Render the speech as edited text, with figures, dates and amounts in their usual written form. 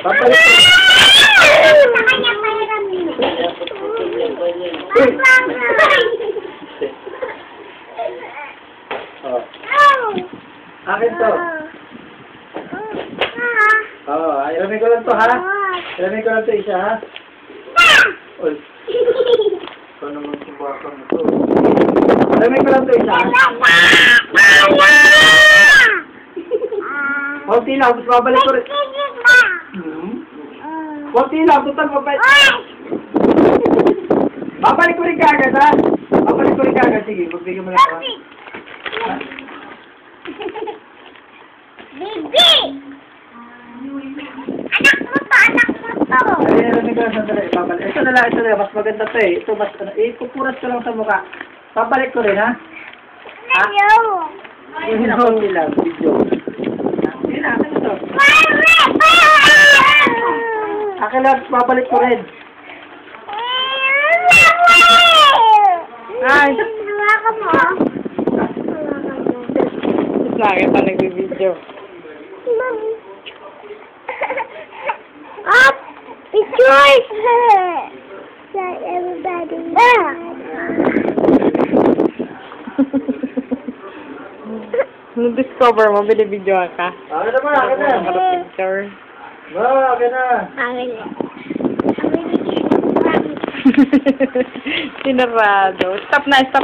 Babalik ko. Sa kanya pahiram niyo. Oh. Akin to. Oh, ilamin ko lang to, ha? Ilamin ko lang to isa, ha? Uy. Ito naman sumbakang ito. Ilamin ko lang to isa, ha? Kunti lang, tapos babalik ko rin. Kunti lang, total babalik. Babalik ko rin kagad, ha? Babalik ko rin kagad. Sige, magbigay mo lang ako. Bibi! Anak mo to, anak mo to. Ay, ilamin ko lang sandali. Babalik. Ito na lang. Mas maganda to, eh. Ito, mas, ikupuras ko lang sa mukha. Babalik ko rin, ha? Ayaw. Yung hinakunti lang, video. Sige na, akin ito. Akin lang, babalik ko rin. Ay! Hawa ka mo. Lagi pa nagbibideo. Up! Pictures! Like everybody. Discover mo, binibidyoan ka. Akin naman, akin na. Picture. Akin na. Akin na. Sinarado. Stop na, stop.